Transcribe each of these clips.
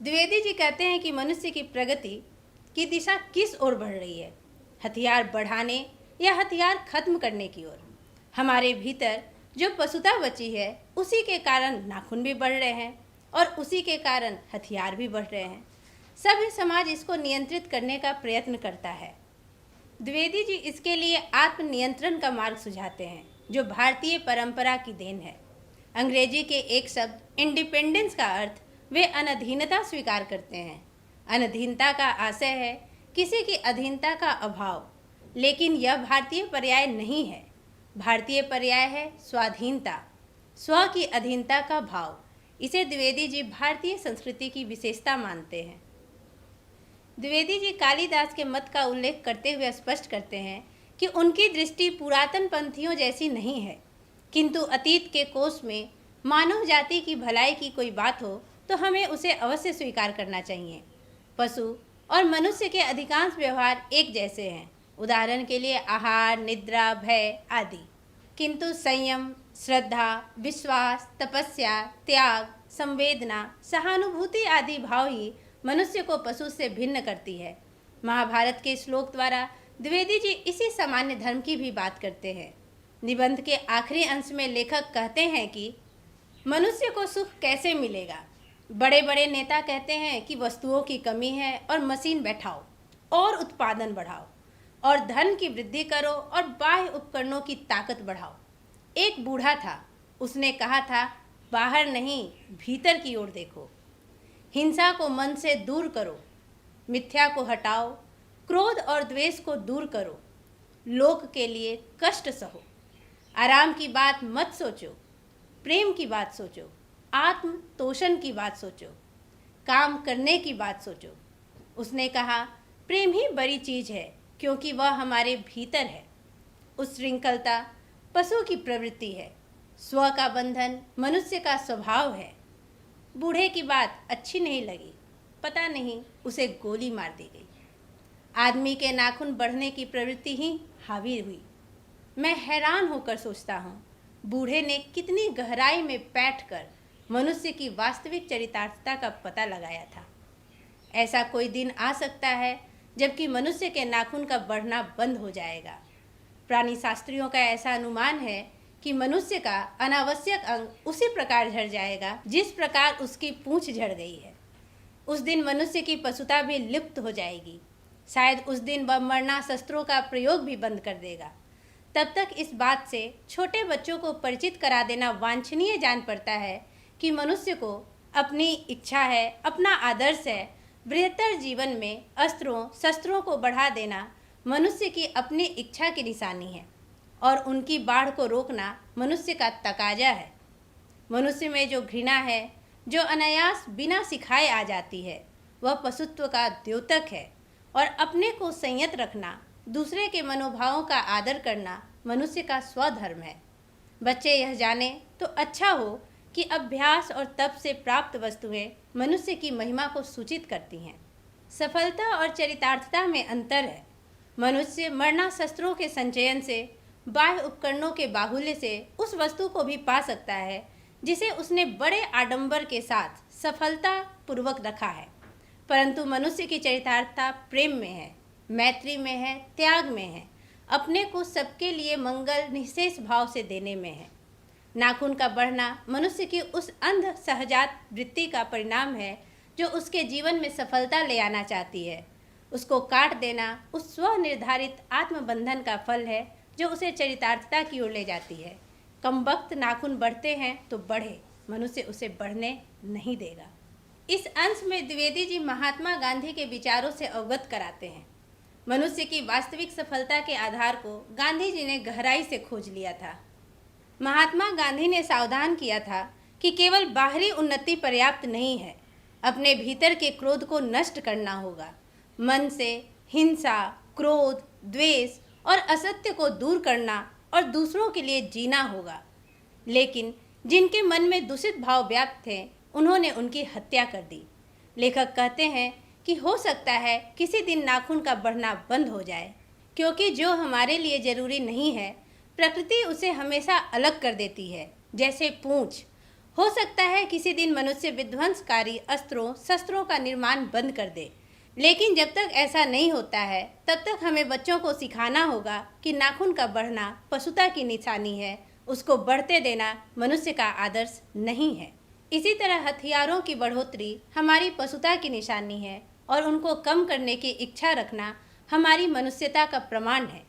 द्विवेदी जी कहते हैं कि मनुष्य की प्रगति की दिशा किस ओर बढ़ रही है, हथियार बढ़ाने या हथियार खत्म करने की ओर। हमारे भीतर जो पशुता बची है उसी के कारण नाखून भी बढ़ रहे हैं और उसी के कारण हथियार भी बढ़ रहे हैं। सभ्य समाज इसको नियंत्रित करने का प्रयत्न करता है। द्विवेदी जी इसके लिए आत्मनियंत्रण का मार्ग सुझाते हैं, जो भारतीय परंपरा की देन है। अंग्रेजी के एक शब्द इंडिपेंडेंस का अर्थ वे अनधीनता स्वीकार करते हैं। अनधीनता का आशय है किसी की अधीनता का अभाव, लेकिन यह भारतीय पर्याय नहीं है। भारतीय पर्याय है स्वाधीनता, स्व की अधीनता का भाव। इसे द्विवेदी जी भारतीय संस्कृति की विशेषता मानते हैं। द्विवेदी जी कालिदास के मत का उल्लेख करते हुए स्पष्ट करते हैं कि उनकी दृष्टि पुरातन पंथियों जैसी नहीं है, किंतु अतीत के कोष में मानव जाति की भलाई की कोई बात हो तो हमें उसे अवश्य स्वीकार करना चाहिए। पशु और मनुष्य के अधिकांश व्यवहार एक जैसे हैं, उदाहरण के लिए आहार, निद्रा, भय आदि, किंतु संयम, श्रद्धा, विश्वास, तपस्या, त्याग, संवेदना, सहानुभूति आदि भाव ही मनुष्य को पशु से भिन्न करती है। महाभारत के श्लोक द्वारा द्विवेदी जी इसी सामान्य धर्म की भी बात करते हैं। निबंध के आखिरी अंश में लेखक कहते हैं कि मनुष्य को सुख कैसे मिलेगा। बड़े बड़े नेता कहते हैं कि वस्तुओं की कमी है और मशीन बैठाओ और उत्पादन बढ़ाओ और धन की वृद्धि करो और बाह्य उपकरणों की ताकत बढ़ाओ। एक बूढ़ा था, उसने कहा था, बाहर नहीं भीतर की ओर देखो। हिंसा को मन से दूर करो, मिथ्या को हटाओ, क्रोध और द्वेष को दूर करो, लोक के लिए कष्ट सहो, आराम की बात मत सोचो, प्रेम की बात सोचो, आत्म तोषण की बात सोचो, काम करने की बात सोचो। उसने कहा, प्रेम ही बड़ी चीज़ है क्योंकि वह हमारे भीतर है। उच्छृंखलता पशु की प्रवृत्ति है, स्व का बंधन मनुष्य का स्वभाव है। बूढ़े की बात अच्छी नहीं लगी, पता नहीं उसे गोली मार दी गई। आदमी के नाखून बढ़ने की प्रवृत्ति ही हावी हुई। मैं हैरान होकर सोचता हूँ, बूढ़े ने कितनी गहराई में बैठकर मनुष्य की वास्तविक चरितार्थता का पता लगाया था। ऐसा कोई दिन आ सकता है जबकि मनुष्य के नाखून का बढ़ना बंद हो जाएगा। प्राणी शास्त्रियों का ऐसा अनुमान है कि मनुष्य का अनावश्यक अंग उसी प्रकार झड़ जाएगा जिस प्रकार उसकी पूंछ झड़ गई है। उस दिन मनुष्य की पशुता भी लिप्त हो जाएगी। शायद उस दिन वह मरणास्त्रों का प्रयोग भी बंद कर देगा। तब तक इस बात से छोटे बच्चों को परिचित करा देना वांछनीय जान पड़ता है कि मनुष्य को अपनी इच्छा है, अपना आदर्श है। बृहत्तर जीवन में अस्त्रों शस्त्रों को बढ़ा देना मनुष्य की अपनी इच्छा की निशानी है और उनकी बाढ़ को रोकना मनुष्य का तकाजा है। मनुष्य में जो घृणा है, जो अनायास बिना सिखाए आ जाती है, वह पशुत्व का द्योतक है और अपने को संयत रखना, दूसरे के मनोभावों का आदर करना मनुष्य का स्वधर्म है। बच्चे यह जाने तो अच्छा हो कि अभ्यास और तप से प्राप्त वस्तुएं मनुष्य की महिमा को सूचित करती हैं। सफलता और चरितार्थता में अंतर है। मनुष्य मरणास्त्रों के संचयन से, बाह्य उपकरणों के बाहुल्य से उस वस्तु को भी पा सकता है जिसे उसने बड़े आडंबर के साथ सफलता पूर्वक रखा है। परंतु मनुष्य की चरितार्थता प्रेम में है, मैत्री में है, त्याग में है, अपने को सबके लिए मंगल निःशेष भाव से देने में है। नाखून का बढ़ना मनुष्य की उस अंध सहजात वृत्ति का परिणाम है जो उसके जीवन में सफलता ले आना चाहती है। उसको काट देना उस स्वनिर्धारित आत्मबंधन का फल है जो उसे चरितार्थता की ओर ले जाती है। कमबख्त नाखून बढ़ते हैं तो बढ़े, मनुष्य उसे बढ़ने नहीं देगा। इस अंश में द्विवेदी जी महात्मा गांधी के विचारों से अवगत कराते हैं। मनुष्य की वास्तविक सफलता के आधार को गांधी जी ने गहराई से खोज लिया था। महात्मा गांधी ने सावधान किया था कि केवल बाहरी उन्नति पर्याप्त नहीं है, अपने भीतर के क्रोध को नष्ट करना होगा। मन से हिंसा, क्रोध, द्वेष और असत्य को दूर करना और दूसरों के लिए जीना होगा। लेकिन जिनके मन में दूषित भाव व्याप्त थे, उन्होंने उनकी हत्या कर दी। लेखक कहते हैं कि हो सकता है किसी दिन नाखून का बढ़ना बंद हो जाए, क्योंकि जो हमारे लिए जरूरी नहीं है प्रकृति उसे हमेशा अलग कर देती है। जैसे पूंछ, हो सकता है किसी दिन मनुष्य विध्वंसकारी अस्त्रों शस्त्रों का निर्माण बंद कर दे, लेकिन जब तक ऐसा नहीं होता है तब तक हमें बच्चों को सिखाना होगा कि नाखून का बढ़ना पशुता की निशानी है, उसको बढ़ते देना मनुष्य का आदर्श नहीं है। इसी तरह हथियारों की बढ़ोतरी हमारी पशुता की निशानी है और उनको कम करने की इच्छा रखना हमारी मनुष्यता का प्रमाण है।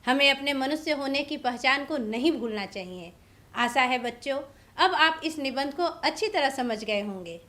हमें अपने मनुष्य होने की पहचान को नहीं भूलना चाहिए। आशा है बच्चों, अब आप इस निबंध को अच्छी तरह समझ गए होंगे।